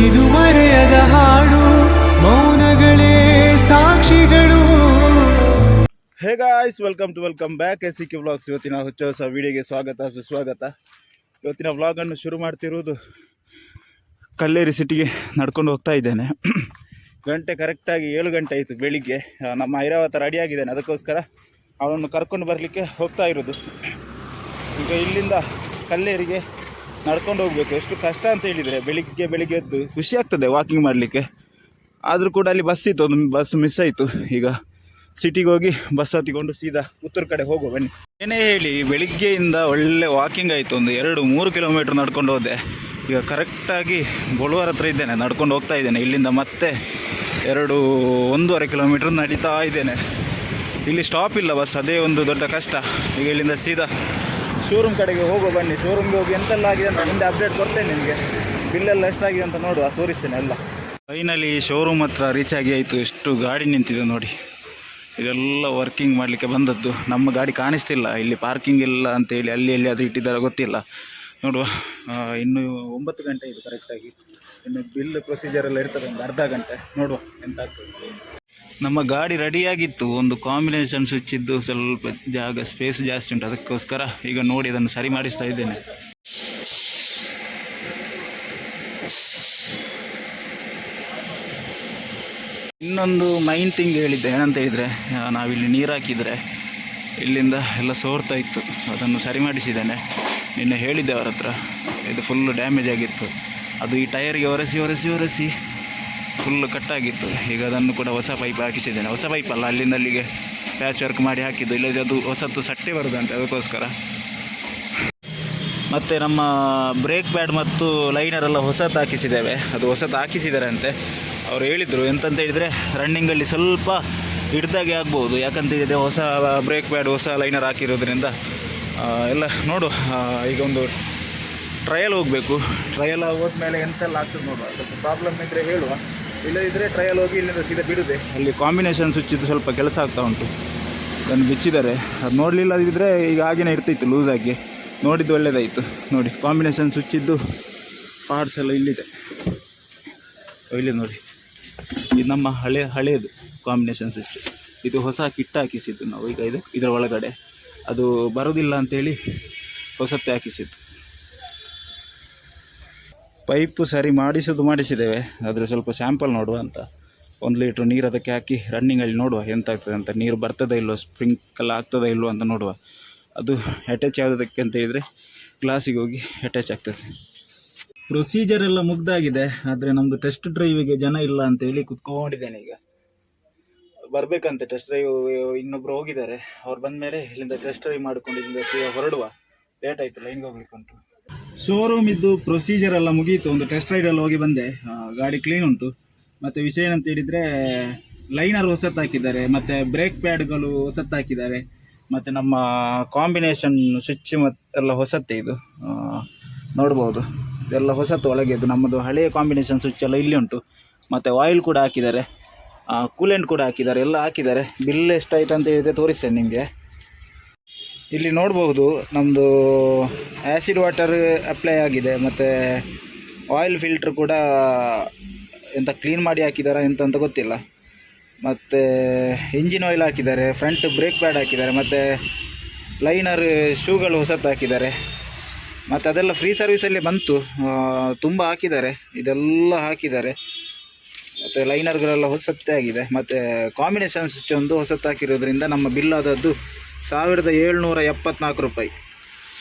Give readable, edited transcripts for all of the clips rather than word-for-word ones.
ಇದು ಮರೆಯದ ಹಾಡು, ಮೌನಗಳೇ ಸಾಕ್ಷಿಗಳು. Hey guys, welcome back SCK vlogs. ಇವತ್ತಿನ ಹೊಸ ವಿಡಿಯೋಗೆ ಸ್ವಾಗತ ಸುಸ್ವಾಗತ. ಇವತ್ತಿನ ವ್ಲಾಗನ್ನು ಶುರು ಮಾಡ್ತಿರುವುದು ಕಲ್ಲೇರಿ ಸಿಟಿಗೆ ನಡ್ಕೊಂಡು ಹೋಗ್ತಾ ಇದ್ದೇನೆ. ಗಂಟೆ ಕರೆಕ್ಟಾಗಿ 7 ಗಂಟೆ ಆಯಿತು ಬೆಳಿಗ್ಗೆ. ನಮ್ಮ ಐರಾವತ ರೆಡಿಯಾಗಿದ್ದಾನೆ, ಅದಕ್ಕೋಸ್ಕರ ಅವನನ್ನು ಕರ್ಕೊಂಡು ಬರಲಿಕ್ಕೆ ಹೋಗ್ತಾ ಇರೋದು. ಈಗ ಇಲ್ಲಿಂದ ಕಲ್ಲೇರಿಗೆ ನಡ್ಕೊಂಡು ಹೋಗಬೇಕು. ಎಷ್ಟು ಕಷ್ಟ ಅಂತ ಹೇಳಿದರೆ, ಬೆಳಿಗ್ಗೆ ಎದ್ದು ಖುಷಿ ಆಗ್ತದೆ ವಾಕಿಂಗ್ ಮಾಡಲಿಕ್ಕೆ. ಆದರೂ ಕೂಡ ಅಲ್ಲಿ ಬಸ್ ಇತ್ತು, ಒಂದು ಬಸ್ ಮಿಸ್ ಆಯಿತು. ಈಗ ಸಿಟಿಗೆ ಹೋಗಿ ಬಸ್ ಹತ್ತಿಕೊಂಡು ಸೀದಾ ಪುತ್ತೂರು ಕಡೆ ಹೋಗುವ ಬನ್ನಿ. ಏನೇ ಹೇಳಿ, ಬೆಳಿಗ್ಗೆಯಿಂದ ಒಳ್ಳೆ ವಾಕಿಂಗ್ ಆಯಿತು. ಒಂದು 2-3 ಕಿಲೋಮೀಟ್ರ್ ನಡ್ಕೊಂಡು ಹೋದೆ. ಈಗ ಕರೆಕ್ಟಾಗಿ ಬೋಳುವಾರ ಹತ್ರ ಇದ್ದೇನೆ, ನಡ್ಕೊಂಡು ಹೋಗ್ತಾ ಇದ್ದೇನೆ. ಇಲ್ಲಿಂದ ಮತ್ತೆ 1-1.5 ಕಿಲೋಮೀಟ್ರ್ ನಡೀತಾ ಇದ್ದೇನೆ. ಇಲ್ಲಿ ಸ್ಟಾಪ್ ಇಲ್ಲ ಬಸ್, ಅದೇ ಒಂದು ದೊಡ್ಡ ಕಷ್ಟ. ಈಗ ಇಲ್ಲಿಂದ ಸೀದಾ ಶೋರೂಮ್ ಕಡೆಗೆ ಹೋಗೋ ಬನ್ನಿ. ಶೋರೂಮ್ಗೆ ಹೋಗಿ ಎಂತೆಲ್ಲ ಆಗಿದೆ ಅಂತ ಮುಂದೆ ಅಪ್ಡೇಟ್ ಕೊಡ್ತೇನೆ ನಿಮಗೆ. ಬಿಲ್ಲೆಲ್ಲ ಎಷ್ಟಾಗಿದೆ ಅಂತ ನೋಡುವ, ತೋರಿಸ್ತೇನೆ ಎಲ್ಲ. ಫೈನಲಿ ಶೋರೂಮ್ ಹತ್ರ ರೀಚ್ ಆಗಿ ಆಯಿತು. ಎಷ್ಟು ಗಾಡಿ ನಿಂತಿದೆ ನೋಡಿ. ಇದೆಲ್ಲ ವರ್ಕಿಂಗ್ ಮಾಡಲಿಕ್ಕೆ ಬಂದದ್ದು. ನಮ್ಮ ಗಾಡಿ ಕಾಣಿಸ್ತಿಲ್ಲ ಇಲ್ಲಿ, ಪಾರ್ಕಿಂಗ್ ಇಲ್ಲ ಅಂತೇಳಿ ಅಲ್ಲಿ ಅದು ಇಟ್ಟಿದ್ದಾರೆ ಗೊತ್ತಿಲ್ಲ. ನೋಡುವ, ಇನ್ನು 9 ಗಂಟೆ ಇದು ಕರೆಕ್ಟಾಗಿ. ಇನ್ನು ಬಿಲ್ ಪ್ರೊಸೀಜರ್ ಎಲ್ಲ ಇರ್ತದೆ, ಒಂದು ಅರ್ಧ ಗಂಟೆ. ನೋಡುವ ಎಂತ ಆಗ್ತದೆ. ನಮ್ಮ ಗಾಡಿ ರೆಡಿಯಾಗಿತ್ತು. ಒಂದು ಕಾಂಬಿನೇಷನ್ ಸ್ವಿಚ್ ಇದ್ದು ಸ್ವಲ್ಪ ಜಾಗ ಸ್ಪೇಸ್ ಜಾಸ್ತಿ ಉಂಟು, ಅದಕ್ಕೋಸ್ಕರ ಈಗ ನೋಡಿ ಅದನ್ನು ಸರಿ ಮಾಡಿಸ್ತಾ ಇದ್ದೇನೆ. ಇನ್ನೊಂದು ಮೈನ್ ಥಿಂಗ್ ಹೇಳಿದ್ದೆ, ಏನಂತ ಹೇಳಿದರೆ, ನಾವಿಲ್ಲಿ ನೀರು ಹಾಕಿದರೆ ಇಲ್ಲಿಂದ ಎಲ್ಲ ಸೋರ್ತಾ ಇತ್ತು, ಅದನ್ನು ಸರಿ ಮಾಡಿಸಿದ್ದೇನೆ. ನಿನ್ನೆ ಹೇಳಿದ್ದೆ ಅವರ ಹತ್ರ. ಇದು ಫುಲ್ಲು ಡ್ಯಾಮೇಜ್ ಆಗಿತ್ತು. ಅದು ಈ ಟೈರಿಗೆ ಒರೆಸಿ ಫುಲ್ಲು ಕಟ್ಟಾಗಿತ್ತು. ಈಗ ಅದನ್ನು ಕೂಡ ಹೊಸ ಪೈಪ್ ಹಾಕಿಸಿದ್ದೇನೆ. ಹೊಸ ಪೈಪ್ ಅಲ್ಲ, ಅಲ್ಲಿಂದ ಅಲ್ಲಿಗೆ ಪ್ಯಾಚ್ ವರ್ಕ್ ಮಾಡಿ ಹಾಕಿದ್ದು. ಇಲ್ಲದೆ ಅದು ಹೊಸತ್ತು ಸಟ್ಟೆ ಬರೋದಂತೆ, ಅದಕ್ಕೋಸ್ಕರ. ಮತ್ತು ನಮ್ಮ ಬ್ರೇಕ್ ಪ್ಯಾಡ್ ಮತ್ತು ಲೈನರೆಲ್ಲ ಹೊಸತು ಹಾಕಿಸಿದ್ದೇವೆ. ಅದು ಹೊಸತು ಹಾಕಿಸಿದ್ದಾರೆ ಅಂತೆ. ಅವರು ಹೇಳಿದರು ಎಂತಂತ ಹೇಳಿದರೆ, ರನ್ನಿಂಗಲ್ಲಿ ಸ್ವಲ್ಪ ಹಿಡ್ದಾಗೆ ಆಗ್ಬೋದು. ಯಾಕಂತ ಹೇಳಿದರೆ ಹೊಸ ಬ್ರೇಕ್ ಪ್ಯಾಡ್ ಹೊಸ ಲೈನರ್ ಹಾಕಿರೋದ್ರಿಂದ ಎಲ್ಲ ನೋಡು. ಈಗ ಒಂದು ಟ್ರಯಲ್ ಹೋಗಬೇಕು. ಟ್ರಯಲ್ ಹೋದ್ಮೇಲೆ ಎಂತೆಲ್ಲ ಆಗ್ತದೆ ನೋಡುವ. ಸ್ವಲ್ಪ ಪ್ರಾಬ್ಲಮ್ ಇದ್ದರೆ ಹೇಳುವ, ಇಲ್ಲದಿದ್ದರೆ ಟ್ರಯಲ್ ಹೋಗಿ ಇಲ್ಲಿಂದ ಸೀದಾ ಬಿಡುದೆ. ಅಲ್ಲಿ ಕಾಂಬಿನೇಷನ್ ಸ್ವಿಚ್ ಇದ್ದು ಸ್ವಲ್ಪ ಕೆಲಸ ಆಗ್ತಾ ಉಂಟು, ಅದನ್ನು ಬಿಚ್ಚಿದ್ದಾರೆ. ಅದು ನೋಡಲಿಲ್ಲದಿದ್ದರೆ ಈಗ ಹಾಗೇನೆ ಇರ್ತಿತ್ತು ಲೂಸಾಗಿ. ನೋಡಿದ್ದು ಒಳ್ಳೆಯದಾಯಿತು. ನೋಡಿ, ಕಾಂಬಿನೇಷನ್ ಸ್ವಿಚ್ ಇದ್ದು ಪಾರ್ಟ್ಸ್ ಎಲ್ಲ ಇಲ್ಲಿದೆ. ಇಲ್ಲಿ ನೋಡಿ, ಇದು ನಮ್ಮ ಹಳೆಯದು ಕಾಂಬಿನೇಷನ್ ಸ್ವಿಚ್. ಇದು ಹೊಸ ಕಿಟ್ ಹಾಕಿಸಿದ್ದು ನಾವು. ಈಗ ಇದರ ಒಳಗಡೆ ಅದು ಬರೋದಿಲ್ಲ ಅಂಥೇಳಿ ಹೊಸತ್ತೆ ಹಾಕಿಸಿದ್ದು. ಪೈಪು ಸರಿ ಮಾಡಿಸಿದ್ದೇವೆ. ಅದರ ಸ್ವಲ್ಪ ಸ್ಯಾಂಪಲ್ ನೋಡುವ ಅಂತ. 1 ಲೀಟ್ರ್ ನೀರು ಅದಕ್ಕೆ ಹಾಕಿ ರನ್ನಿಂಗಲ್ಲಿ ನೋಡುವ ಎಂತ ಆಗ್ತದೆ ಅಂತ. ನೀರು ಬರ್ತದೋ ಇಲ್ಲೋ, ಸ್ಪ್ರಿಂಕಲ್ ಆಗ್ತದೋ ಇಲ್ಲೋ ಅಂತ ನೋಡುವ. ಅದು ಅಟ್ಯಾಚ್ ಆಗೋದಕ್ಕೆ ಅಂತ ಹೇಳಿದರೆ ಗ್ಲಾಸಿಗೆ ಹೋಗಿ ಅಟ್ಯಾಚ್ ಆಗ್ತದೆ. ಪ್ರೊಸೀಜರ್ ಎಲ್ಲ ಮುಗ್ದಾಗಿದೆ. ಆದರೆ ನಮ್ಮದು ಟೆಸ್ಟ್ ಡ್ರೈವಿಗೆ ಜನ ಇಲ್ಲ ಅಂತೇಳಿ ಕುತ್ಕೊಂಡಿದ್ದೇನೆ. ಈಗ ಬರಬೇಕಂತೆ ಟೆಸ್ಟ್ ಡ್ರೈವ್. ಇನ್ನೊಬ್ಬರು ಹೋಗಿದ್ದಾರೆ. ಅವ್ರು ಬಂದ ಮೇಲೆ ಇಲ್ಲಿಂದ ಟೆಸ್ಟ್ ಡ್ರೈವ್ ಮಾಡಿಕೊಂಡು ಇಲ್ಲಿಂದ ಹೊರಡುವ. ಲೇಟ್ ಆಯಿತು, ಲೈನ್ಗೆ ಹೋಗ್ಲಿಕ್ಕೆ ಉಂಟು. ಶೋರೂಮ್ ಇದ್ದು ಪ್ರೊಸೀಜರ್ ಎಲ್ಲ ಮುಗೀತು. ಒಂದು ಟೆಸ್ಟ್ ರೈಡಲ್ಲಿ ಹೋಗಿ ಬಂದೆ. ಗಾಡಿ ಕ್ಲೀನ್ ಉಂಟು. ಮತ್ತು ವಿಷಯ ಏನಂತ ಹೇಳಿದರೆ, ಲೈನರ್ ಹೊಸತ್ತು ಹಾಕಿದ್ದಾರೆ, ಮತ್ತು ಬ್ರೇಕ್ ಪ್ಯಾಡ್ಗಳು ಹೊಸತ್ತು ಹಾಕಿದ್ದಾರೆ, ಮತ್ತು ನಮ್ಮ ಕಾಂಬಿನೇಷನ್ ಸ್ವಿಚ್ ಎಲ್ಲ ಹೊಸತ್ತೆ. ಇದು ನೋಡ್ಬೋದು, ಇದೆಲ್ಲ ಹೊಸತ್ತು ಒಳಗೆದು. ನಮ್ಮದು ಹಳೆಯ ಕಾಂಬಿನೇಷನ್ ಸ್ವಿಚ್ ಎಲ್ಲ ಇಲ್ಲಿ ಉಂಟು. ಮತ್ತು ಆಯಿಲ್ ಕೂಡ ಹಾಕಿದ್ದಾರೆ, ಕೂಲೆಂಟ್ ಕೂಡ ಹಾಕಿದ್ದಾರೆ, ಎಲ್ಲ ಹಾಕಿದ್ದಾರೆ. ಬಿಲ್ ಎಷ್ಟಾಯಿತು ಅಂತ ಹೇಳಿದರೆ ತೋರಿಸ್ತೇನೆ ನಿಮಗೆ. ಇಲ್ಲಿ ನೋಡ್ಬೋದು, ನಮ್ಮದು ಆ್ಯಸಿಡ್ ವಾಟರ್ ಅಪ್ಲೈ ಆಗಿದೆ. ಮತ್ತು ಆಯಿಲ್ ಫಿಲ್ಟ್ರ್ ಕೂಡ ಎಂತ ಕ್ಲೀನ್ ಮಾಡಿ ಹಾಕಿದ್ದಾರೆ ಎಂತ ಗೊತ್ತಿಲ್ಲ. ಮತ್ತು ಇಂಜಿನ್ ಆಯಿಲ್ ಹಾಕಿದ್ದಾರೆ, ಫ್ರಂಟ್ ಬ್ರೇಕ್ ಪ್ಯಾಡ್ ಹಾಕಿದ್ದಾರೆ, ಮತ್ತು ಲೈನರ್ ಶೂಗಳು ಹೊಸತ್ತು ಹಾಕಿದ್ದಾರೆ. ಮತ್ತು ಅದೆಲ್ಲ ಫ್ರೀ ಸರ್ವಿಸಲ್ಲಿ ಬಂತು. ತುಂಬ ಹಾಕಿದ್ದಾರೆ, ಇದೆಲ್ಲ ಹಾಕಿದ್ದಾರೆ. ಮತ್ತು ಲೈನರ್ಗಳೆಲ್ಲ ಹೊಸತ್ತೇ ಆಗಿದೆ. ಮತ್ತು ಕಾಂಬಿನೇಷನ್ ಸ್ವಿಚ್ ಒಂದು ಹೊಸತ್ತು ಹಾಕಿರೋದ್ರಿಂದ ನಮ್ಮ ಬಿಲ್ ಆದದ್ದು 1774 ರೂಪಾಯಿ.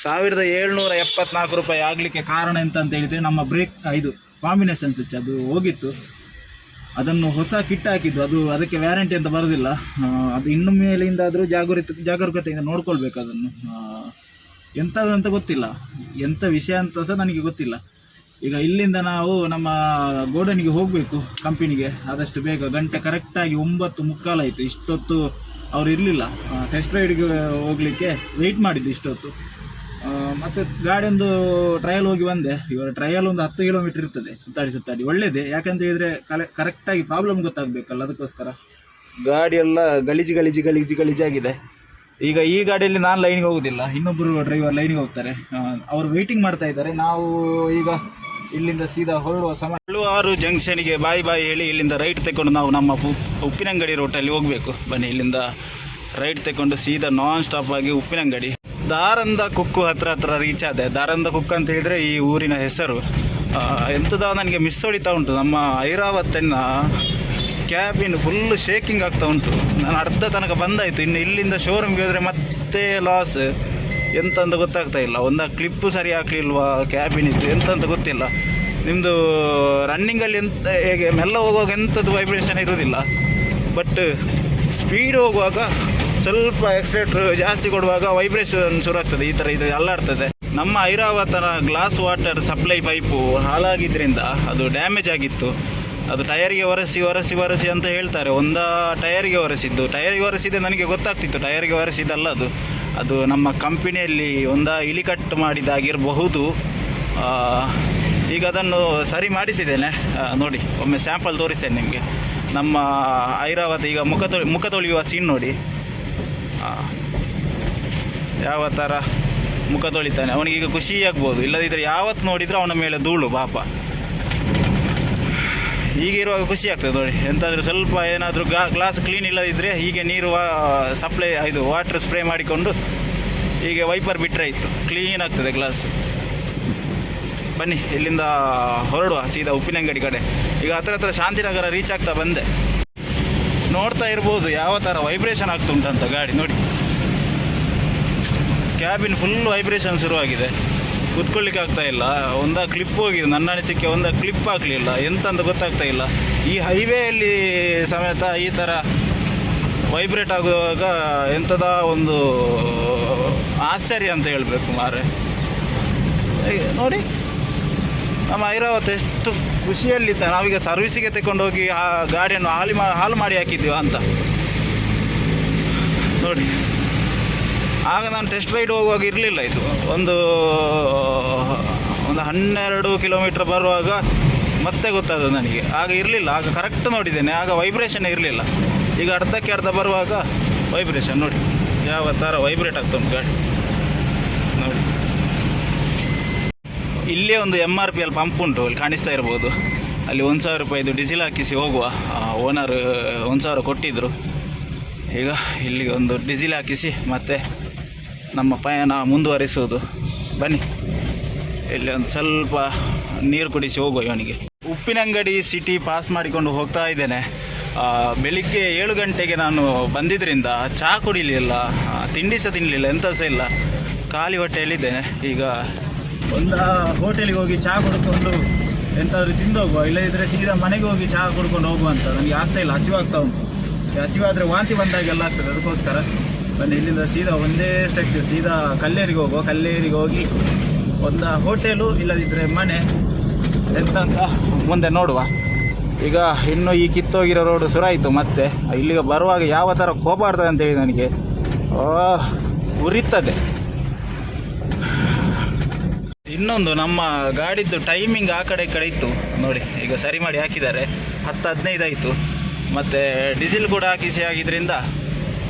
1774 ರೂಪಾಯಿ ಆಗಲಿಕ್ಕೆ ಕಾರಣ ಎಂತ ಅಂತ ಹೇಳಿದರೆ, ನಮ್ಮ ಇದು ಕಾಂಬಿನೇಷನ್ ಸ್ವಿಚ್ ಅದು ಹೋಗಿತ್ತು. ಅದನ್ನು ಹೊಸ ಕಿಟ್ ಹಾಕಿದ್ದು. ಅದಕ್ಕೆ ವ್ಯಾರಂಟಿ ಅಂತ ಬರೋದಿಲ್ಲ. ಅದು ಇನ್ನು ಮೇಲಿಂದಾದರೂ ಜಾಗರೂಕತೆಯಿಂದ ನೋಡ್ಕೊಳ್ಬೇಕು ಅದನ್ನು. ಎಂಥದಂತ ಗೊತ್ತಿಲ್ಲ, ಎಂಥ ವಿಷಯ ಅಂತ ಸಹ ನನಗೆ ಗೊತ್ತಿಲ್ಲ. ಈಗ ಇಲ್ಲಿಂದ ನಾವು ನಮ್ಮ ಗೋಡನಿಗೆ ಹೋಗಬೇಕು, ಕಂಪನಿಗೆ, ಆದಷ್ಟು ಬೇಗ. ಗಂಟೆ ಕರೆಕ್ಟಾಗಿ 9:15 ಆಯಿತು. ಇಷ್ಟೊತ್ತು ಅವ್ರು ಇರಲಿಲ್ಲ. ಟೆಸ್ಟ್ ರೈಡ್ಗೆ ಹೋಗಲಿಕ್ಕೆ ವೆಯ್ಟ್ ಮಾಡಿದ್ದು ಇಷ್ಟೊತ್ತು. ಮತ್ತು ಗಾಡಿ ಒಂದು ಟ್ರಯಲ್ ಹೋಗಿ ಬಂದೆ. ಇವಾಗ ಟ್ರಯಲ್ ಒಂದು 10 ಕಿಲೋಮೀಟ್ರ್ ಇರ್ತದೆ, ಸುತ್ತಾಡಿ ಒಳ್ಳೆಯದೇ. ಯಾಕಂತ ಹೇಳಿದರೆ ಕರೆಕ್ಟಾಗಿ ಪ್ರಾಬ್ಲಮ್ ಗೊತ್ತಾಗಬೇಕಲ್ಲ, ಅದಕ್ಕೋಸ್ಕರ. ಗಾಡಿ ಎಲ್ಲ ಗಲೀಜಾಗಿದೆ. ಈಗ ಈ ಗಾಡಿಯಲ್ಲಿ ನಾನು ಲೈನಿಗೆ ಹೋಗೋದಿಲ್ಲ, ಇನ್ನೊಬ್ಬರು ಡ್ರೈವರ್ ಲೈನಿಗೆ ಹೋಗ್ತಾರೆ. ಅವರು ವೆಯ್ಟಿಂಗ್ ಮಾಡ್ತಾ ಇದ್ದಾರೆ. ನಾವು ಈಗ ಇಲ್ಲಿಂದ ಸೀದಾ ಹೊರಡುವ ಸಮಯ ಹಲವಾರು ಜಂಕ್ಷನಿಗೆ ಬಾಯಿ ಹೇಳಿ ಇಲ್ಲಿಂದ ರೈಟ್ ತಗೊಂಡು ನಾವು ನಮ್ಮ ಉಪ್ಪಿನಂಗಡಿ ರೋಟಲ್ಲಿ ಹೋಗಬೇಕು. ಬನ್ನಿ, ಇಲ್ಲಿಂದ ರೈಟ್ ತಗೊಂಡು ಸೀದಾ ನಾನ್ ಸ್ಟಾಪ್ ಆಗಿ ಉಪ್ಪಿನಂಗಡಿ ದಾರಂದ ಕುಕ್ಕು ಹತ್ರ ರೀಚ್ ಆದೆ. ದಾರಂದ ಕುಕ್ಕು ಅಂತ ಹೇಳಿದರೆ ಈ ಊರಿನ ಹೆಸರು. ಎಂಥದ ನನಗೆ ಮಿಸ್ ಹೊಡಿತಾ ಉಂಟು. ನಮ್ಮ ಐರಾವತನ್ನ ಕ್ಯಾಬಿನ್ ಫುಲ್ಲು ಶೇಕಿಂಗ್ ಆಗ್ತಾ ಉಂಟು. ನಾನು ಅರ್ಧ ತನಕ ಬಂದಾಯಿತು. ಇನ್ನು ಇಲ್ಲಿಂದ ಶೋರೂಮ್ಗೆ ಹೋದರೆ ಮತ್ತೆ ಲಾಸ್. ಎಂತಂತ ಗೊತ್ತಾಗ್ತಾ ಇಲ್ಲ. ಒಂದು ಕ್ಲಿಪ್ಪು ಸರಿ ಹಾಕಲಿಲ್ವಾ ಕ್ಯಾಬಿನ್ ಇತ್ತು, ಎಂತಂತ ಗೊತ್ತಿಲ್ಲ. ನಿಮ್ಮದು ರನ್ನಿಂಗಲ್ಲಿ ಹೇಗೆ ಮೆಲ್ಲ ಹೋಗುವಾಗ ಎಂಥದ್ದು ವೈಬ್ರೇಷನ್ ಇರೋದಿಲ್ಲ. ಬಟ್ ಸ್ಪೀಡ್ ಹೋಗುವಾಗ ಸ್ವಲ್ಪ ಎಕ್ಸಲೇಟ್ರ್ ಜಾಸ್ತಿ ಕೊಡುವಾಗ ವೈಬ್ರೇಷನ್ ಶುರು ಆಗ್ತದೆ. ಈ ಥರ ಇದು ಅಲ್ಲಾಡ್ತದೆ. ನಮ್ಮ ಐರಾವತನ ಗ್ಲಾಸ್ ವಾಟರ್ ಸಪ್ಲೈ ಪೈಪು ಹಾಳಾಗಿದ್ದರಿಂದ ಅದು ಡ್ಯಾಮೇಜ್ ಆಗಿತ್ತು. ಅದು ಟಯರಿಗೆ ಒರೆಸಿ ಅಂತ ಹೇಳ್ತಾರೆ. ಟಯರಿಗೆ ಒರೆಸಿದ್ದೆ ನನಗೆ ಗೊತ್ತಾಗ್ತಿತ್ತು. ಟಯರಿಗೆ ಒರೆಸಿದ್ದಲ್ಲ ಅದು ನಮ್ಮ ಕಂಪನಿಯಲ್ಲಿ ಇಲಿಕಟ್ ಮಾಡಿದಾಗಿರಬಹುದು. ಈಗ ಅದನ್ನು ಸರಿ ಮಾಡಿಸಿದ್ದೇನೆ. ನೋಡಿ, ಒಮ್ಮೆ ಸ್ಯಾಂಪಲ್ ತೋರಿಸ್ತೇನೆ ನಿಮಗೆ. ನಮ್ಮ ಐರಾವತ ಈಗ ಮುಖ ತೊಳೆಯುವ ಸೀನ್ ನೋಡಿ, ಯಾವ ಥರ ಮುಖ ತೊಳಿತಾನೆ. ಅವನಿಗೀಗ ಖುಷಿ ಆಗ್ಬೋದು. ಇಲ್ಲದಿದ್ದರೆ ಯಾವತ್ತು ನೋಡಿದರೆ ಅವನ ಮೇಲೆ ಧೂಳು ಪಾಪ. ಹೀಗಿರುವಾಗ ಖುಷಿ ಆಗ್ತದೆ ನೋಡಿ. ಎಂತಾದರೂ ಸ್ವಲ್ಪ ಏನಾದರೂ ಗ್ಲಾಸ್ ಕ್ಲೀನ್ ಇಲ್ಲದಿದ್ದರೆ ಹೀಗೆ ನೀರು ಸಪ್ಲೈ ವಾಟರ್ ಸ್ಪ್ರೇ ಮಾಡಿಕೊಂಡು ಹೀಗೆ ವೈಪರ್ ಬಿಟ್ಟರೆ ಇತ್ತು, ಕ್ಲೀನ್ ಆಗ್ತದೆ ಗ್ಲಾಸ್. ಬನ್ನಿ, ಇಲ್ಲಿಂದ ಹೊರಡುವ ಸೀದಾ ಉಪ್ಪಿನಂಗಡಿ ಕಡೆ. ಈಗ ಹತ್ರ ಶಾಂತಿನಗರ ರೀಚ್ ಆಗ್ತಾ ಬಂದೆ. ನೋಡ್ತಾ ಇರ್ಬೋದು ಯಾವ ಥರ ವೈಬ್ರೇಷನ್ ಆಗ್ತುಂಟಂತ ಗಾಡಿ ನೋಡಿ. ಕ್ಯಾಬಿನ್ ಫುಲ್ ವೈಬ್ರೇಷನ್ ಶುರುವಾಗಿದೆ. ಕೂತ್ಕೊಳ್ಳಿಕ್ಕೆ ಆಗ್ತಾ ಇಲ್ಲ. ಕ್ಲಿಪ್ ಹೋಗಿದೆ. ನನ್ನ ಅನಿಸಿಕೆ ಕ್ಲಿಪ್ ಹಾಕಲಿಲ್ಲ. ಎಂತಂತ ಗೊತ್ತಾಗ್ತಾ ಇಲ್ಲ. ಈ ಹೈವೇಯಲ್ಲಿ ಸಮೇತ ಈ ಥರ ವೈಬ್ರೇಟ್ ಆಗುವಾಗ ಎಂಥದ ಒಂದು ಆಶ್ಚರ್ಯ ಅಂತ ಹೇಳಬೇಕು ಮಾರೆ. ನೋಡಿ, ನಮ್ಮ ಐರಾವತ ಎಷ್ಟು ಖುಷಿಯಲ್ಲಿದ್ದ. ನಾವೀಗ ಸರ್ವಿಸಿಗೆ ತಗೊಂಡೋಗಿ ಆ ಗಾಡಿಯನ್ನು ಹಾಲು ಮಾಡಿ ಹಾಕಿದ್ದೀವ ಅಂತ ನೋಡಿ. ಆಗ ನಾನು ಟೆಸ್ಟ್ ರೈಡ್ ಹೋಗುವಾಗ ಇರಲಿಲ್ಲ. ಇದು ಒಂದು 12 ಕಿಲೋಮೀಟ್ರ್ ಬರುವಾಗ ಮತ್ತೆ ಗೊತ್ತಾದ ನನಗೆ. ಆಗ ಇರಲಿಲ್ಲ. ಆಗ ಕರೆಕ್ಟ್ ನೋಡಿದ್ದೇನೆ. ಆಗ ವೈಬ್ರೇಷನ್ ಇರಲಿಲ್ಲ. ಈಗ ಅರ್ಧಕ್ಕೆ ಅರ್ಧ ಬರುವಾಗ ವೈಬ್ರೇಷನ್ ನೋಡಿ, ಯಾವ ಥರ ವೈಬ್ರೇಟ್ ಆಗ್ತಾ ಉಂಟು ಗಾಡಿ ನೋಡಿ. ಇಲ್ಲೇ ಒಂದು MRPL ಪಂಪ್ ಉಂಟು, ಅಲ್ಲಿ ಕಾಣಿಸ್ತಾ ಇರ್ಬೋದು. ಅಲ್ಲಿ 1000 ರೂಪಾಯಿದು ಡೀಸೆಲ್ ಹಾಕಿಸಿ ಹೋಗುವ. ಓನರ್ 1000 ಕೊಟ್ಟಿದ್ದರು. ಈಗ ಇಲ್ಲಿಗೆ ಒಂದು ಡೀಸೆಲ್ ಹಾಕಿಸಿ ಮತ್ತೆ ನಮ್ಮ ಪಯಣ ಮುಂದುವರಿಸುವುದು. ಬನ್ನಿ, ಇಲ್ಲಿ ಒಂದು ಸ್ವಲ್ಪ ನೀರು ಕುಡಿಸಿ ಹೋಗುವ ಇವನಿಗೆ. ಉಪ್ಪಿನಂಗಡಿ ಸಿಟಿ ಪಾಸ್ ಮಾಡಿಕೊಂಡು ಹೋಗ್ತಾ ಇದ್ದೇನೆ. ಬೆಳಿಗ್ಗೆ 7 ಗಂಟೆಗೆ ನಾನು ಬಂದಿದ್ದರಿಂದ ಚಹಾ ಕುಡಿಲಿಲ್ಲ, ತಿಂಡಿ ಸಹ ತಿನ್ನಲಿಲ್ಲ, ಎಂಥ ಸಹ ಇಲ್ಲ. ಖಾಲಿ ಹೊಟ್ಟೆಯಲ್ಲಿದ್ದೇನೆ. ಈಗ ಒಂದು ಹೋಟೆಲಿಗೆ ಹೋಗಿ ಚಹಾ ಕುಡ್ಕೊಂಡು ಎಂತಾದರೂ ತಿಂದು ಹೋಗುವ. ಇಲ್ಲದಿದ್ದರೆ ಸೀದಾ ಮನೆಗೆ ಹೋಗಿ ಚಹಾ ಕುಡ್ಕೊಂಡು ಹೋಗುವ ಅಂತ. ನನಗೆ ಆಗ್ತಾಯಿಲ್ಲ, ಹಸಿವಾಗ್ತಾ ಉಂಟು. ಹಸಿವಾದರೆ ವಾಂತಿ ಬಂದಾಗೆಲ್ಲ ಆಗ್ತದೆ. ಅದಕ್ಕೋಸ್ಕರ ಬನ್ನಿ, ಇಲ್ಲಿಂದ ಸೀದಾ ಒಂದೇ ಸ್ಟೆಪ್ ಸೀದಾ ಕಲ್ಲೇರಿಗೆ ಹೋಗುವ. ಕಲ್ಲೇರಿಗೆ ಹೋಗಿ ಒಂದು ಹೋಟೆಲು ಇಲ್ಲದಿದ್ದರೆ ಮನೆ ಎಂತಂತ ಮುಂದೆ ನೋಡುವ. ಈಗ ಇನ್ನು ಈ ಕಿತ್ತೋಗಿರೋ ರೋಡು ಶುರುವಾಯಿತು. ಮತ್ತೆ ಇಲ್ಲಿಗೆ ಬರುವಾಗ ಯಾವ ಥರ ಕೋಪ ಆಗ್ತದೆ ಅಂತೇಳಿ ನನಗೆ ಉರಿತದೆ. ಇನ್ನೊಂದು, ನಮ್ಮ ಗಾಡಿದ್ದು ಟೈಮಿಂಗ್ ಆ ಕಡೆ ಈ ಕಡೆ ಇತ್ತು ನೋಡಿ. ಈಗ ಸರಿ ಮಾಡಿ ಹಾಕಿದ್ದಾರೆ. 10-15 ಆಯಿತು. ಮತ್ತು ಡೀಸೆಲ್ ಕೂಡ ಹಾಕಿಸಿ ಆಗಿದ್ದರಿಂದ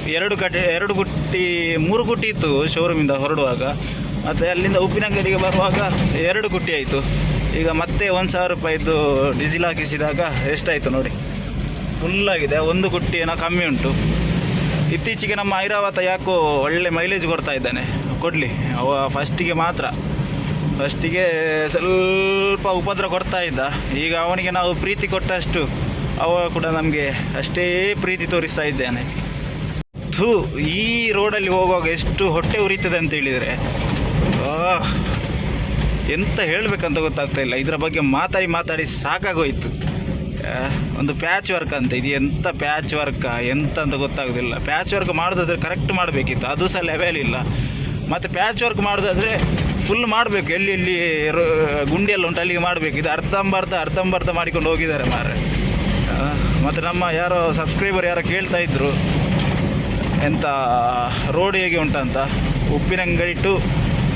3 ಗುಟ್ಟಿ ಇತ್ತು ಶೋರೂಮಿಂದ ಹೊರಡುವಾಗ. ಮತ್ತು ಅಲ್ಲಿಂದ ಉಪ್ಪಿನಂಗಡಿಗೆ ಬರುವಾಗ 2 ಗುಟ್ಟಿ ಆಯಿತು. ಈಗ ಮತ್ತೆ 1000 ರೂಪಾಯಿದ್ದು ಡೀಸೆಲ್ ಹಾಕಿಸಿದಾಗ ಎಷ್ಟಾಯಿತು ನೋಡಿ. ಫುಲ್ಲಾಗಿದೆ. 1 ಗುಟ್ಟಿ ಏನೋ ಕಮ್ಮಿ ಉಂಟು. ಇತ್ತೀಚೆಗೆ ನಮ್ಮ ಐರಾವತ ಯಾಕೋ ಒಳ್ಳೆ ಮೈಲೇಜ್ ಕೊಡ್ತಾ ಇದ್ದಾನೆ. ಕೊಡಲಿ. ಅವ ಫಸ್ಟಿಗೆ ಸ್ವಲ್ಪ ಉಪದ್ರ ಕೊಡ್ತಾ ಇದ್ದ. ಈಗ ಅವನಿಗೆ ನಾವು ಪ್ರೀತಿ ಕೊಟ್ಟಷ್ಟು ಅವ ಕೂಡ ನಮಗೆ ಅಷ್ಟೇ ಪ್ರೀತಿ ತೋರಿಸ್ತಾ ಇದ್ದಾನೆ. ಈ ರೋಡಲ್ಲಿ ಹೋಗುವಾಗ ಎಷ್ಟು ಹೊಟ್ಟೆ ಉರಿತದೆ ಅಂತ ಹೇಳಿದರೆ ಎಂತ ಹೇಳಬೇಕಂತ ಗೊತ್ತಾಗ್ತಾ ಇಲ್ಲ. ಇದರ ಬಗ್ಗೆ ಮಾತಾಡಿ ಸಾಕಾಗೋಯ್ತು. ಒಂದು ಪ್ಯಾಚ್ ವರ್ಕ್ ಅಂತ. ಇದು ಎಂಥ ಪ್ಯಾಚ್ ವರ್ಕ ಎಂತ ಅಂತ ಗೊತ್ತಾಗೋದಿಲ್ಲ. ಪ್ಯಾಚ್ ವರ್ಕ್ ಮಾಡೋದಾದರೆ ಕರೆಕ್ಟ್ ಮಾಡಬೇಕಿತ್ತು, ಅದು ಸಹ ಲೆವೆಲ್ ಇಲ್ಲ. ಮತ್ತು ಪ್ಯಾಚ್ ವರ್ಕ್ ಮಾಡೋದಾದರೆ ಫುಲ್ ಮಾಡಬೇಕು. ಎಲ್ಲಿ ಗುಂಡಿಯೆಲ್ಲ ಉಂಟು ಅಲ್ಲಿಗೆ ಮಾಡಬೇಕು. ಇದು ಅರ್ಧಂಬರ್ಧ ಮಾಡಿಕೊಂಡು ಹೋಗಿದ್ದಾರೆ ಮಾರೆ. ಮತ್ತು ನಮ್ಮ ಯಾರೋ ಸಬ್ಸ್ಕ್ರೈಬರ್ ಕೇಳ್ತಾ ಇದ್ದರು ಎಂಥ ರೋಡ್ ಹೇಗೆ ಉಂಟಂತ. Uppinangady to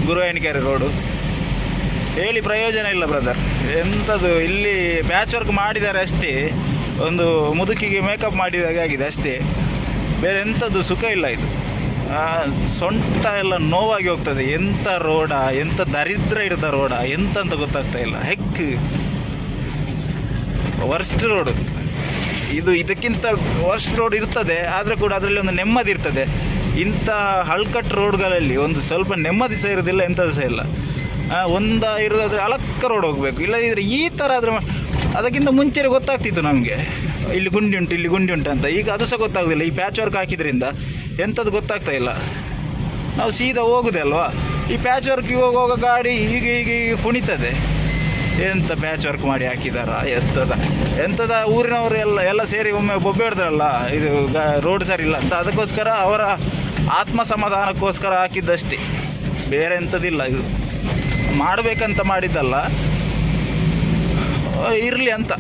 Guruvayanakere road. ಹೇಳಿ ಪ್ರಯೋಜನ ಇಲ್ಲ ಬ್ರದರ್. ಎಂಥದ್ದು ಇಲ್ಲಿ ಪ್ಯಾಚ್ ವರ್ಕ್ ಮಾಡಿದ್ದಾರೆ ಅಷ್ಟೇ. ಒಂದು ಮುದುಕಿಗೆ ಮೇಕಪ್ ಮಾಡಿದಾಗ ಆಗಿದೆ ಅಷ್ಟೇ. ಬೇರೆ ಎಂಥದ್ದು ಸುಖ ಇಲ್ಲ ಇದು. ಸೊಂಟ ಎಲ್ಲ ನೋವಾಗಿ ಹೋಗ್ತದೆ. ಎಂಥ ರೋಡ, ಎಂಥ ದರಿದ್ರ ಹಿಡಿದ ರೋಡ, ಎಂತ ಅಂತ ಗೊತ್ತಾಗ್ತಾ ಇಲ್ಲ. ಹೆಕ್ ವರ್ಸ್ಟ್ ರೋಡು ಇದು. ಇದಕ್ಕಿಂತ ವರ್ಸ್ಟ್ ರೋಡ್ ಇರ್ತದೆ, ಆದರೆ ಕೂಡ ಅದರಲ್ಲಿ ಒಂದು ನೆಮ್ಮದಿ ಇರ್ತದೆ. ಇಂಥ ಹಳ್ಕಟ್ಟು ರೋಡ್ಗಳಲ್ಲಿ ಒಂದು ಸ್ವಲ್ಪ ನೆಮ್ಮದಿ ಸಹ ಇರೋದಿಲ್ಲ, ಎಂಥದ್ದು ಸಹ ಇಲ್ಲ. ಇರೋದಾದ್ರೆ ಅಲಕ್ಕ ರೋಡ್ ಹೋಗಬೇಕು, ಇಲ್ಲದಿದ್ದರೆ ಈ ಥರ ಆದರೆ ಅದಕ್ಕಿಂತ ಮುಂಚೆ ಗೊತ್ತಾಗ್ತಿತ್ತು ನಮಗೆ, ಇಲ್ಲಿ ಗುಂಡಿ ಉಂಟು, ಇಲ್ಲಿ ಗುಂಡಿ ಉಂಟು ಅಂತ. ಈಗ ಅದು ಸಹ ಗೊತ್ತಾಗೋದಿಲ್ಲ. ಈ ಪ್ಯಾಚ್ ವರ್ಕ್ ಹಾಕಿದ್ರಿಂದ ಎಂಥದ್ದು ಗೊತ್ತಾಗ್ತಾ ಇಲ್ಲ. ನಾವು ಸೀದಾ ಹೋಗುದೇ ಅಲ್ವಾ. ಈ ಪ್ಯಾಚ್ ವರ್ಕಿಗೆ ಹೋಗುವಾಗ ಗಾಡಿ ಹೀಗೆ ಕುಣಿತದೆ. ಎಂಥ ಪ್ಯಾಚ್ ವರ್ಕ್ ಮಾಡಿ ಹಾಕಿದಾರ, ಎಂಥದ ಊರಿನವರು ಎಲ್ಲ ಸೇರಿ ಒಮ್ಮೆ ಬೊಬ್ಬೆ ಹಿಡ್ದಾರಲ್ಲ, ಇದು ರೋಡ್ ಸರಿ ಇಲ್ಲ ಅಂತ. ಅದಕ್ಕೋಸ್ಕರ ಅವರ ಆತ್ಮ ಸಮಾಧಾನಕ್ಕೋಸ್ಕರ ಹಾಕಿದ್ದಷ್ಟೇ, ಬೇರೆ ಎಂಥದ್ದಿಲ್ಲ. ಇದು ಮಾಡಬೇಕಂತ ಮಾಡಿದ್ದಲ್ಲ, ಇರಲಿ ಅಂತ.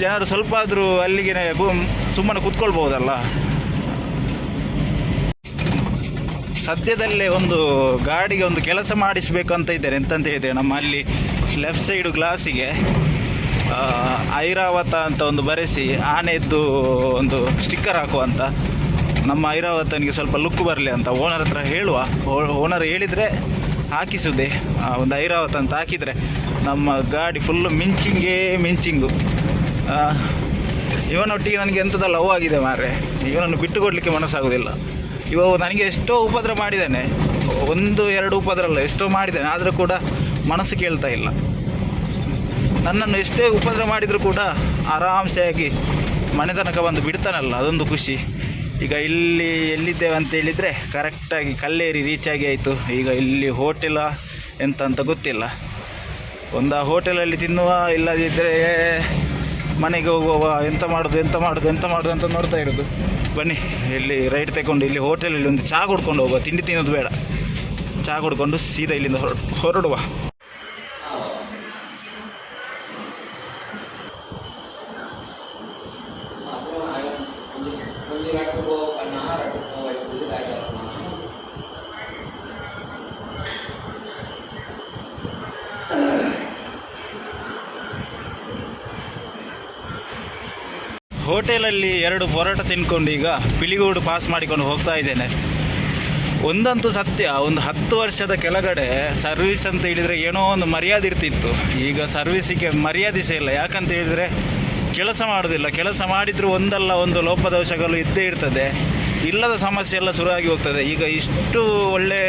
ಜನರು ಸ್ವಲ್ಪ ಆದರೂ ಅಲ್ಲಿಗೆ ಸುಮ್ಮನೆ ಕೂತ್ಕೊಳ್ಬೋದಲ್ಲ. ಸದ್ಯದಲ್ಲೇ ಒಂದು ಗಾಡಿಗೆ ಒಂದು ಕೆಲಸ ಮಾಡಿಸಬೇಕು ಅಂತ ಇದ್ದೇನೆ. ಎಂತಂತ ಹೇಳಿದರೆ, ನಮ್ಮ ಅಲ್ಲಿ ಲೆಫ್ಟ್ ಸೈಡು ಗ್ಲಾಸಿಗೆ ಐರಾವತ ಅಂತ ಒಂದು ಬರೆಸಿ ಆನೆಯದ್ದು ಒಂದು ಸ್ಟಿಕ್ಕರ್ ಹಾಕುವಂತ. ನಮ್ಮ ಐರಾವತನಿಗೆ ಸ್ವಲ್ಪ ಲುಕ್ ಬರಲಿ ಅಂತ ಓನರ್ ಹತ್ರ ಹೇಳುವ. ಓನರ್ ಹೇಳಿದರೆ ಹಾಕಿಸುವುದೇ. ಒಂದು ಐರಾವತ ಅಂತ ಹಾಕಿದರೆ ನಮ್ಮ ಗಾಡಿ ಫುಲ್ಲು ಮಿಂಚಿಂಗು. ಇವನೊಟ್ಟಿಗೆ ನನಗೆ ಎಂಥದ್ದು ಲವ್ ಆಗಿದೆ ಮಾರ್ರೆ. ಇವನನ್ನು ಬಿಟ್ಟು ಕೊಡಲಿಕ್ಕೆ ಮನಸ್ಸಾಗೋದಿಲ್ಲ. ನನಗೆ ಎಷ್ಟೋ ಉಪದ್ರ ಮಾಡಿದ್ದಾನೆ, 1-2 ಉಪದ್ರ ಅಲ್ಲ, ಎಷ್ಟೋ ಮಾಡಿದ್ದಾನೆ. ಆದರೂ ಕೂಡ ಮನಸ್ಸು ಕೇಳ್ತಾ ಇಲ್ಲ. ನನ್ನನ್ನು ಎಷ್ಟೇ ಉಪದ್ರ ಮಾಡಿದರೂ ಕೂಡ ಆರಾಮ್ಸೆಯಾಗಿ ಮನೆ ತನಕ ಬಂದು ಬಿಡ್ತಾನಲ್ಲ, ಅದೊಂದು ಖುಷಿ. ಈಗ ಎಲ್ಲಿದ್ದೇವೆ ಅಂತ ಹೇಳಿದರೆ ಕರೆಕ್ಟಾಗಿ ಕಲ್ಲೇರಿ ರೀಚ್ ಆಗಿ ಆಯಿತು. ಈಗ ಇಲ್ಲಿ ಹೋಟೆಲ ಎಂತ ಅಂತ ಗೊತ್ತಿಲ್ಲ. ಒಂದು ಹೋಟೆಲಲ್ಲಿ ತಿನ್ನುವ, ಇಲ್ಲದಿದ್ದರೆ ಮನೆಗೆ ಹೋಗುವ. ಎಂತ ಮಾಡೋದು ಅಂತ ನೋಡ್ತಾ ಇರೋದು. ಬನ್ನಿ, ಇಲ್ಲಿ ರೈಟ್ ತಗೊಂಡು ಇಲ್ಲಿ ಹೋಟೆಲಲ್ಲಿ ಒಂದು ಚಹಾ ಕುಡ್ಕೊಂಡು ಹೋಗುವ. ತಿಂಡಿ ತಿನ್ನೋದು ಬೇಡ, ಚಹಾ ಕುಡ್ಕೊಂಡು ಸೀದಾ ಇಲ್ಲಿಂದ ಹೊರಡುವ. ಹೋಟೆಲಲ್ಲಿ 2 ಪರೋಟ ತಿನ್ಕೊಂಡು ಈಗ ಪಿಲಿಗೋಡು ಪಾಸ್ ಮಾಡಿಕೊಂಡು ಹೋಗ್ತಾ ಇದ್ದೇನೆ. ಒಂದಂತೂ ಸತ್ಯ, ಒಂದು 10 ವರ್ಷದ ಕೆಳಗಡೆ ಸರ್ವಿಸ್ ಅಂತ ಹೇಳಿದರೆ ಏನೋ ಒಂದು ಮರ್ಯಾದೆ ಇರ್ತಿತ್ತು. ಈಗ ಸರ್ವಿಸಿಗೆ ಮರ್ಯಾದೆ ಸಹ ಇಲ್ಲ. ಯಾಕಂತ ಹೇಳಿದರೆ ಕೆಲಸ ಮಾಡೋದಿಲ್ಲ. ಕೆಲಸ ಮಾಡಿದರೂ ಒಂದಲ್ಲ ಒಂದು ಲೋಪದೋಷಗಳು ಇದ್ದೇ ಇರ್ತದೆ. ಇಲ್ಲದ ಸಮಸ್ಯೆ ಎಲ್ಲ ಶುರುವಾಗಿ ಹೋಗ್ತದೆ. ಈಗ ಇಷ್ಟು ಒಳ್ಳೆ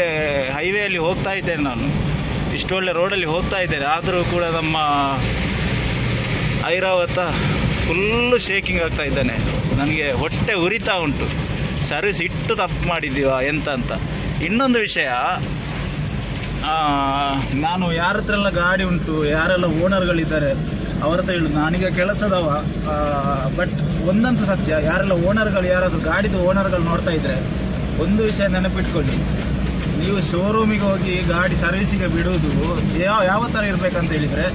ಹೈವೇಯಲ್ಲಿ ಹೋಗ್ತಾ ಇದ್ದೇನೆ ನಾನು, ಇಷ್ಟು ಒಳ್ಳೆ ರೋಡಲ್ಲಿ ಹೋಗ್ತಾ ಇದ್ದೇನೆ. ಆದರೂ ಕೂಡ ನಮ್ಮ ಐರಾವತ ಫುಲ್ಲು ಶೇಕಿಂಗ್ ಆಗ್ತಾ ಇದ್ದಾನೆ. ನನಗೆ ಹೊಟ್ಟೆ ಉರಿತಾ ಉಂಟು. ಸರ್ವಿಸ್ ಇಟ್ಟು ತಪ್ಪು ಮಾಡಿದ್ದೀವ ಎಂತ ಅಂತ. ಇನ್ನೊಂದು ವಿಷಯ, ನಾನು ಯಾರ ಹತ್ರ ಎಲ್ಲ ಗಾಡಿ ಉಂಟು, ಯಾರೆಲ್ಲ ಓನರ್ಗಳಿದ್ದಾರೆ ಅವ್ರ ಹತ್ರ ಹೇಳುದು, ನಾನೀಗ ಕೆಲಸದವ. ಬಟ್ ಒಂದಂತೂ ಸತ್ಯ, ಯಾರೆಲ್ಲ ಓನರ್ಗಳು, ಯಾರಾದರೂ ಗಾಡಿದು ಓನರ್ಗಳು ನೋಡ್ತಾ ಇದ್ದರೆ ಒಂದು ವಿಷಯ ನೆನಪಿಟ್ಕೊಳ್ಳಿ. ನೀವು ಶೋರೂಮಿಗೆ ಹೋಗಿ ಗಾಡಿ ಸರ್ವಿಸಿಗೆ ಬಿಡುವುದು ಯಾವ ಥರ ಇರಬೇಕಂತ ಹೇಳಿದರೆ,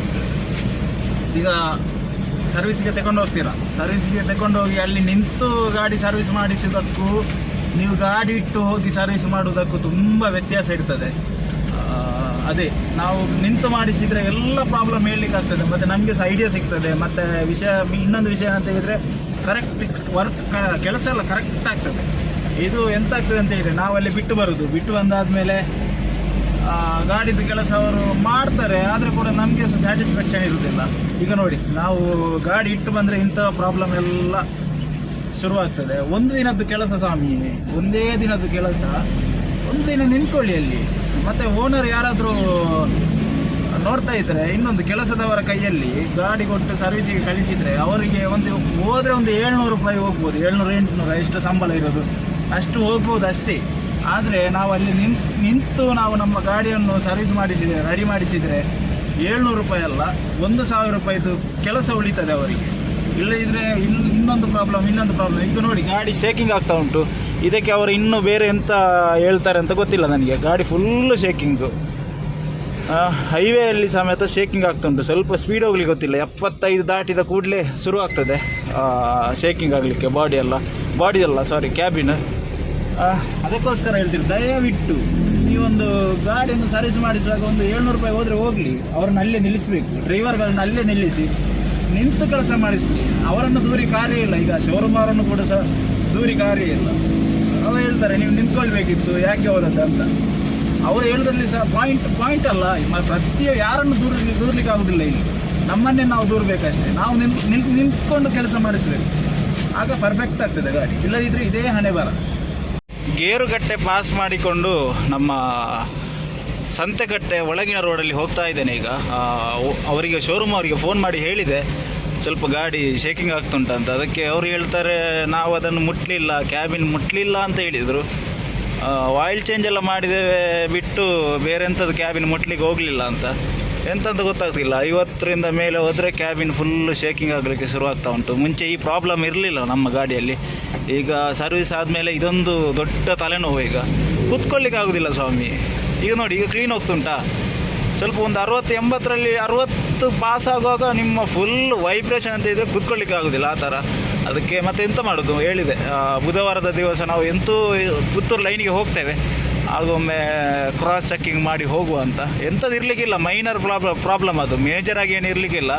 ಈಗ ಸರ್ವಿಸ್ಗೆ ತಗೊಂಡು ಹೋಗ್ತೀರಾ, ಸರ್ವಿಸ್ಗೆ ತಗೊಂಡು ಹೋಗಿ ಅಲ್ಲಿ ನಿಂತು ಗಾಡಿ ಸರ್ವಿಸ್ ಮಾಡಿಸಿದ್ದಕ್ಕೂ ನೀವು ಗಾಡಿ ಇಟ್ಟು ಹೋಗಿ ಸರ್ವಿಸ್ ಮಾಡುವುದಕ್ಕೂ ತುಂಬ ವ್ಯತ್ಯಾಸ ಇರ್ತದೆ. ಅದೇ ನಾವು ನಿಂತು ಮಾಡಿಸಿದರೆ ಎಲ್ಲ ಪ್ರಾಬ್ಲಮ್ ಹೇಳಲಿಕ್ಕೆ ಆಗ್ತದೆ, ಮತ್ತು ನಮಗೆ ಸಹ ಐಡಿಯಾ ಸಿಗ್ತದೆ. ಮತ್ತು ಇನ್ನೊಂದು ವಿಷಯ ಅಂತ ಹೇಳಿದರೆ ಕರೆಕ್ಟ್ ಕೆಲಸ ಎಲ್ಲ ಕರೆಕ್ಟ್ ಆಗ್ತದೆ. ಇದು ಎಂತ ಆಗ್ತದೆ ಅಂತ ಹೇಳಿದರೆ, ನಾವಲ್ಲಿ ಬಿಟ್ಟು ಬಂದಾದಮೇಲೆ ಗಾಡಿದು ಕೆಲಸ ಅವರು ಮಾಡ್ತಾರೆ, ಆದರೆ ಕೂಡ ನಮಗೆ ಸಹ ಸ್ಯಾಟಿಸ್ಫ್ಯಾಕ್ಷನ್ ಇರುವುದಿಲ್ಲ. ಈಗ ನೋಡಿ, ನಾವು ಗಾಡಿ ಇಟ್ಟು ಬಂದರೆ ಇಂಥ ಪ್ರಾಬ್ಲಮ್ ಎಲ್ಲ ಶುರುವಾಗ್ತದೆ. ಒಂದು ದಿನದ್ದು ಕೆಲಸ ಸ್ವಾಮಿ, ಒಂದೇ ದಿನದ್ದು ಕೆಲಸ, ಒಂದು ದಿನ ನಿಂತ್ಕೊಳ್ಳಿ ಅಲ್ಲಿ. ಮತ್ತು ಓನರ್ ಯಾರಾದರೂ ನೋಡ್ತಾ ಇದ್ದರೆ, ಇನ್ನೊಂದು ಕೆಲಸದವರ ಕೈಯಲ್ಲಿ ಗಾಡಿ ಕೊಟ್ಟು ಸರ್ವಿಸಿಗೆ ಕಳಿಸಿದರೆ ಅವರಿಗೆ ಹೋದರೆ ಒಂದು 700 ರೂಪಾಯಿ ಹೋಗ್ಬೋದು, 700-800 ಎಷ್ಟು ಸಂಬಳ ಇರೋದು ಅಷ್ಟು ಹೋಗ್ಬೋದು ಅಷ್ಟೇ. ಆದರೆ ನಾವು ಅಲ್ಲಿ ನಿಂತು ನಾವು ನಮ್ಮ ಗಾಡಿಯನ್ನು ಸರ್ವಿಸ್ ಮಾಡಿಸಿದರೆ, ರೆಡಿ ಮಾಡಿಸಿದರೆ 700 ರೂಪಾಯಿ ಅಲ್ಲ, 1000 ರೂಪಾಯಿದು ಕೆಲಸ ಉಳಿತದೆ ಅವರಿಗೆ. ಇಲ್ಲದಿದ್ದರೆ ಇನ್ನೊಂದು ಪ್ರಾಬ್ಲಮ್. ಈಗ ನೋಡಿ, ಗಾಡಿ ಶೇಕಿಂಗ್ ಆಗ್ತಾ ಉಂಟು. ಇದಕ್ಕೆ ಅವರು ಇನ್ನೂ ಬೇರೆ ಎಂತ ಹೇಳ್ತಾರೆ ಅಂತ ಗೊತ್ತಿಲ್ಲ ನನಗೆ. ಗಾಡಿ ಫುಲ್ಲು ಶೇಕಿಂಗು, ಹೈವೇಯಲ್ಲಿ ಸಮೇತ ಶೇಕಿಂಗ್ ಆಗ್ತಾ ಉಂಟು. ಸ್ವಲ್ಪ ಸ್ಪೀಡ್ ಹೋಗ್ಲಿಕ್ಕೆ ಗೊತ್ತಿಲ್ಲ, 75 ದಾಟಿದ ಕೂಡಲೇ ಶುರು ಆಗ್ತದೆ ಶೇಕಿಂಗ್ ಆಗಲಿಕ್ಕೆ. ಕ್ಯಾಬಿನ್. ಅದಕ್ಕೋಸ್ಕರ ಹೇಳ್ತೀರಿ, ದಯವಿಟ್ಟು ನೀವೊಂದು ಗಾಡಿಯನ್ನು ಸರ್ವಿಸ್ ಮಾಡಿಸುವಾಗ ಒಂದು 700 ರೂಪಾಯಿ ಹೋದರೆ ಹೋಗಲಿ, ಅವ್ರನ್ನ ಅಲ್ಲೇ ನಿಲ್ಲಿಸಬೇಕು. ಡ್ರೈವರ್ಗಳನ್ನ ಅಲ್ಲೇ ನಿಲ್ಲಿಸಿ ನಿಂತು ಕೆಲಸ ಮಾಡಿಸಲಿ. ಅವರನ್ನು ದೂರಿ ಕಾರ್ಯ ಇಲ್ಲ. ಈಗ ಶೋರೂಮ್ ಅವರನ್ನು ಕೂಡ ಸಹ ದೂರಿ ಕಾರ್ಯ ಇಲ್ಲ. ಅವ ಹೇಳ್ತಾರೆ ನೀವು ನಿಂತ್ಕೊಳ್ಬೇಕಿತ್ತು ಯಾಕೆ ಹೋದದ್ದು ಅಂತ. ಅವರು ಹೇಳೋದ್ರಲ್ಲಿ ಸಹ ಪಾಯಿಂಟ್ ಅಲ್ಲ. ಯಾರನ್ನು ದೂರ್ಲಿಕ್ಕೆ ಆಗೋದಿಲ್ಲ. ಇಲ್ಲಿ ನಮ್ಮನ್ನೇ ನಾವು ದೂರಬೇಕಷ್ಟೇ. ನಾವು ನಿಂತ್ಕೊಂಡು ಕೆಲಸ ಮಾಡಿಸ್ಬೇಕು, ಆಗ ಪರ್ಫೆಕ್ಟ್ ಆಗ್ತದೆ ಗಾಡಿ. ಇಲ್ಲದಿದ್ದರೆ ಇದೇ ಹಣೆ ಬರ. ಗೇರುಗಟ್ಟೆ ಪಾಸ್ ಮಾಡಿಕೊಂಡು ನಮ್ಮ ಸಂತೆಕಟ್ಟೆ ಒಳಗಿನ ರೋಡಲ್ಲಿ ಹೋಗ್ತಾ ಇದ್ದೇನೆ ಈಗ. ಅವರಿಗೆ ಶೋರೂಮ್ ಅವರಿಗೆ ಫೋನ್ ಮಾಡಿ ಹೇಳಿದೆ ಸ್ವಲ್ಪ ಗಾಡಿ ಶೇಕಿಂಗ್ ಆಗ್ತುಂಟಂತ. ಅದಕ್ಕೆ ಅವರು ಹೇಳ್ತಾರೆ ನಾವು ಅದನ್ನು ಮುಟ್ಟಲಿಲ್ಲ, ಕ್ಯಾಬಿನ್ ಮುಟ್ಟಲಿಲ್ಲ ಅಂತ ಹೇಳಿದರು. ಆಯಿಲ್ ಚೇಂಜ್ ಎಲ್ಲ ಮಾಡಿದ್ದೇವೆ ಬಿಟ್ಟು ಬೇರೆ ಎಂಥದ್ದು ಕ್ಯಾಬಿನ್ ಮುಟ್ಲಿಕ್ಕೆ ಹೋಗಲಿಲ್ಲ ಅಂತ. ಎಂತಂತ ಗೊತ್ತಾಗ್ತಿಲ್ಲ. 50ರಿಂದ ಮೇಲೆ ಹೋದರೆ ಕ್ಯಾಬಿನ್ ಫುಲ್ಲು ಶೇಕಿಂಗ್ ಆಗಲಿಕ್ಕೆ ಶುರುವಾಗ್ತಾ ಉಂಟು. ಮುಂಚೆ ಈ ಪ್ರಾಬ್ಲಮ್ ಇರಲಿಲ್ಲ ನಮ್ಮ ಗಾಡಿಯಲ್ಲಿ. ಈಗ ಸರ್ವಿಸ್ ಆದಮೇಲೆ ಇದೊಂದು ದೊಡ್ಡ ತಲೆನೋವು. ಈಗ ಕೂತ್ಕೊಳ್ಳಿಕ್ಕೆ ಆಗೋದಿಲ್ಲ ಸ್ವಾಮಿ. ಈಗ ನೋಡಿ, ಈಗ ಕ್ಲೀನ್ ಹೋಗ್ತುಂಟಾ. ಸ್ವಲ್ಪ ಒಂದು 60-80ರಲ್ಲಿ 60 ಪಾಸ್ ಆಗುವಾಗ ನಿಮ್ಮ ಫುಲ್ ವೈಬ್ರೇಷನ್ ಅಂತ ಇದೆ, ಕೂತ್ಕೊಳ್ಳಿಕ್ಕೆ ಆಗೋದಿಲ್ಲ ಆ ಥರ. ಅದಕ್ಕೆ ಮತ್ತೆ ಎಂತ ಮಾಡೋದು ಹೇಳಿದೆ, ಬುಧವಾರದ ದಿವಸ ನಾವು ಪುತ್ತೂರು ಲೈನಿಗೆ ಹೋಗ್ತೇವೆ, ಆಗೊಮ್ಮೆ ಕ್ರಾಸ್ ಚೆಕ್ಕಿಂಗ್ ಮಾಡಿ ಹೋಗುವ ಅಂತ. ಎಂಥದ್ದು ಇರಲಿಕ್ಕಿಲ್ಲ, ಮೈನರ್ ಪ್ರಾಬ್ಲಮ್ ಅದು, ಮೇಜರಾಗಿ ಏನು ಇರಲಿಕ್ಕಿಲ್ಲ.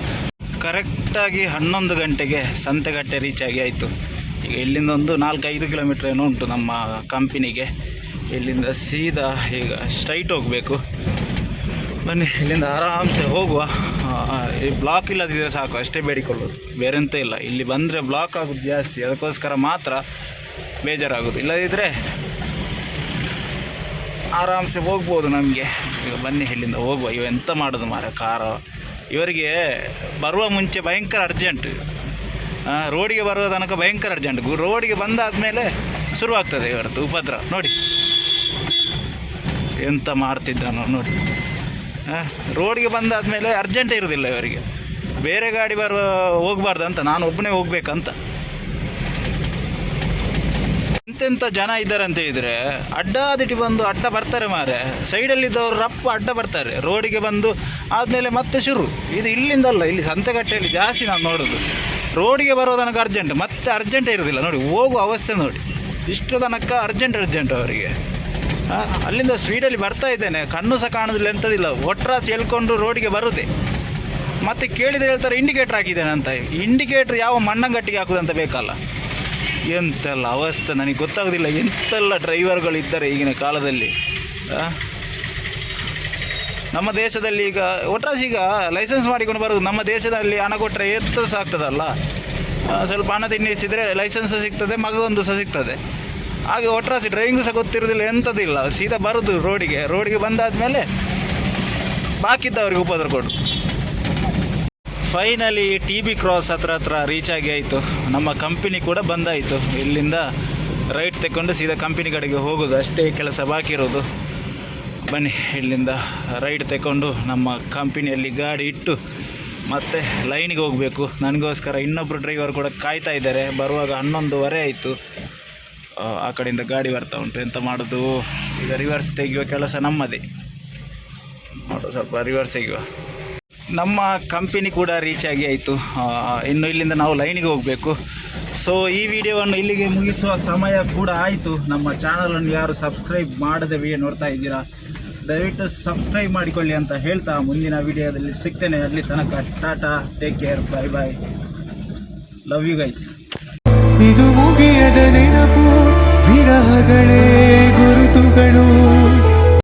ಕರೆಕ್ಟಾಗಿ 11 ಗಂಟೆಗೆ ಸಂತೆಗಟ್ಟೆ ರೀಚ್ ಆಗಿ ಆಯಿತು. ಈಗ ಇಲ್ಲಿಂದ ಒಂದು 4-5 ಕಿಲೋಮೀಟ್ರ್ ಏನೋ ಉಂಟು ನಮ್ಮ ಕಂಪನಿಗೆ. ಇಲ್ಲಿಂದ ಸೀದಾ ಈಗ ಸ್ಟ್ರೈಟ್ ಹೋಗಬೇಕು. ಬನ್ನಿ, ಇಲ್ಲಿಂದ ಆರಾಮ್ಸೆ ಹೋಗುವ. ಈ ಬ್ಲಾಕ್ ಇಲ್ಲದಿದ್ದರೆ ಸಾಕು, ಅಷ್ಟೇ ಬೇಡಿಕೊಳ್ಳೋದು, ಬೇರೆ ಎಂತ ಇಲ್ಲ. ಇಲ್ಲಿ ಬಂದರೆ ಬ್ಲಾಕ್ ಆಗೋದು ಜಾಸ್ತಿ, ಅದಕ್ಕೋಸ್ಕರ ಮಾತ್ರ ಬೇಜಾರಾಗೋದು. ಇಲ್ಲದಿದ್ದರೆ ಆರಾಮ್ಸೆ ಹೋಗ್ಬೋದು ನಮಗೆ. ಈಗ ಬನ್ನಿ ಇಲ್ಲಿಂದ ಹೋಗುವ. ಎಂತ ಮಾಡೋದು ಮಾರ ಕಾರು. ಇವರಿಗೆ ಬರುವ ಮುಂಚೆ ಭಯಂಕರ ಅರ್ಜೆಂಟ್, ರೋಡಿಗೆ ಬರುವ ತನಕ ಭಯಂಕರ ಅರ್ಜೆಂಟ್. ರೋಡಿಗೆ ಬಂದಾದಮೇಲೆ ಶುರುವಾಗ್ತದೆ ಇವರದ್ದು ಉಪದ್ರ. ನೋಡಿ ಎಂತ ಮಾಡ್ತಿದ್ದಾನೋ ನೋಡಿ. ರೋಡಿಗೆ ಬಂದಾದಮೇಲೆ ಅರ್ಜೆಂಟೇ ಇರೋದಿಲ್ಲ ಇವರಿಗೆ. ಬೇರೆ ಗಾಡಿ ಹೋಗಬಾರ್ದು ಅಂತ, ನಾನು ಒಬ್ಬನೇ ಹೋಗ್ಬೇಕಂತ. ಎಂತೆಂಥ ಜನ ಇದ್ದಾರೆ ಅಂತ ಹೇಳಿದರೆ, ಅಡ್ಡಾದಿಟ್ಟು ಬಂದು ಅಡ್ಡ ಬರ್ತಾರೆ ಮಾರೆ. ಸೈಡಲ್ಲಿದ್ದವರು ರಪ್ಪ ಅಡ್ಡ ಬರ್ತಾರೆ, ರೋಡಿಗೆ ಬಂದು ಆದಮೇಲೆ ಮತ್ತೆ ಶುರು. ಇದು ಇಲ್ಲಿಂದಲ್ಲ, ಇಲ್ಲಿ ಸಂತೆಗಟ್ಟೆಯಲ್ಲಿ ಜಾಸ್ತಿ ನಾನು ನೋಡೋದು. ರೋಡಿಗೆ ಬರೋ ತನಕ ಅರ್ಜೆಂಟ್, ಮತ್ತೆ ಅರ್ಜೆಂಟೇ ಇರೋದಿಲ್ಲ ನೋಡಿ. ಹೋಗುವ ಅವಸ್ಥೆ ನೋಡಿ, ಇಷ್ಟು ತನಕ ಅರ್ಜೆಂಟ್ ಅವರಿಗೆ. ಅಲ್ಲಿಂದ ಸ್ಪೀಡಲ್ಲಿ ಬರ್ತಾ ಇದ್ದೇನೆ, ಕಣ್ಣು ಸಹ ಕಾಣೋದಿಲ್ಲ, ಎಂಥದಿಲ್ಲ. ಒಟ್ರಾಸಿ ಎಳ್ಕೊಂಡು ರೋಡಿಗೆ ಬರುದೇ. ಮತ್ತೆ ಕೇಳಿದರೆ ಹೇಳ್ತಾರೆ ಇಂಡಿಕೇಟ್ರ್ ಹಾಕಿದ್ದೇನೆ ಅಂತ. ಇಂಡಿಕೇಟ್ರ್ ಯಾವ ಮಣ್ಣಂಗಟ್ಟಿಗೆ ಹಾಕೋದಂತ ಬೇಕಲ್ಲ. ಎಂತೆಲ್ಲ ಅವಸ್ಥೆ ನನಗೆ ಗೊತ್ತಾಗೋದಿಲ್ಲ. ಎಂತೆಲ್ಲ ಡ್ರೈವರ್ಗಳಿದ್ದಾರೆ ಈಗಿನ ಕಾಲದಲ್ಲಿ. ನಮ್ಮ ದೇಶದಲ್ಲಿ ಈಗ ಒಟ್ರಾಸಿ ಈಗ ಲೈಸೆನ್ಸ್ ಮಾಡಿಕೊಂಡು ಬರೋದು. ನಮ್ಮ ದೇಶದಲ್ಲಿ ಹಣ ಕೊಟ್ಟರೆ ಎತ್ತ ಸಾಕ್ತದಲ್ಲ, ಸ್ವಲ್ಪ ಹಣ ತಿನ್ನಿಸಿದರೆ ಲೈಸೆನ್ಸ್ ಸಿಗ್ತದೆ, ಮಗದೊಂದು ಸಹ ಸಿಗ್ತದೆ. ಹಾಗೆ ಒಟ್ರಾಸಿ ಡ್ರೈವಿಂಗ್ ಸಹ ಗೊತ್ತಿರೋದಿಲ್ಲ, ಎಂಥದಿಲ್ಲ. ಸೀದಾ ಬರೋದು ರೋಡಿಗೆ ಬಂದಾದಮೇಲೆ ಬಾಕಿದ್ದವ್ರಿಗೆ ಉಪದ್ರ ಕೊಡು. ಫೈನಲಿ TB ಕ್ರಾಸ್ ಹತ್ರ ರೀಚ್ ಆಗಿ ಆಯಿತು. ನಮ್ಮ ಕಂಪನಿ ಕೂಡ ಬಂದಾಯಿತು. ಇಲ್ಲಿಂದ ರೈಟ್ ತಗೊಂಡು ಸೀದಾ ಕಂಪನಿ ಕಡೆಗೆ ಹೋಗೋದು, ಅಷ್ಟೇ ಕೆಲಸ ಬಾಕಿ ಇರೋದು. ಬನ್ನಿ, ಇಲ್ಲಿಂದ ರೈಟ್ ತಗೊಂಡು ನಮ್ಮ ಕಂಪನಿಯಲ್ಲಿ ಗಾಡಿ ಇಟ್ಟು ಮತ್ತೆ ಲೈನಿಗೆ ಹೋಗಬೇಕು. ನನಗೋಸ್ಕರ ಇನ್ನೊಬ್ಬರು ಡ್ರೈವರ್ ಕೂಡ ಕಾಯ್ತಾ ಇದ್ದಾರೆ. ಬರುವಾಗ 11:30 ಆಯಿತು. ಆ ಕಡೆಯಿಂದ ಗಾಡಿ ಬರ್ತಾ ಉಂಟು. ಎಂತ ಮಾಡೋದು, ಈಗ ರಿವರ್ಸ್ ತೆಗೆಯುವ ಕೆಲಸ ನಮ್ಮದೇ. ನೋಡು, ಸ್ವಲ್ಪ ರಿವರ್ಸ್ ತೆಗೆಯುವ. ನಮ್ಮ ಕಂಪನಿ ಕೂಡ ರೀಚ್ ಆಗಿ ಆಯಿತು. ಇನ್ನು ಇಲ್ಲಿಂದ ನಾವು ಲೈನಿಗೆ ಹೋಗಬೇಕು. ಸೊ ಈ ವಿಡಿಯೋವನ್ನು ಇಲ್ಲಿಗೆ ಮುಗಿಸುವ ಸಮಯ ಕೂಡ ಆಯಿತು. ನಮ್ಮ ಚಾನಲನ್ನು ಯಾರು ಸಬ್ಸ್ಕ್ರೈಬ್ ಮಾಡದೆ ನೋಡ್ತಾ ಇದ್ದೀರಾ, ದಯವಿಟ್ಟು ಸಬ್ಸ್ಕ್ರೈಬ್ ಮಾಡಿಕೊಳ್ಳಿ ಅಂತ ಹೇಳ್ತಾ ಮುಂದಿನ ವಿಡಿಯೋದಲ್ಲಿ ಸಿಗ್ತೇನೆ. ಅಲ್ಲಿ ತನಕ tata, take care, bye bye, love you guys. ಇದು ಮುಗಿಯದ ನೆನಪು, ವಿರಹಗಳೇ ಗುರುತುಗಳು.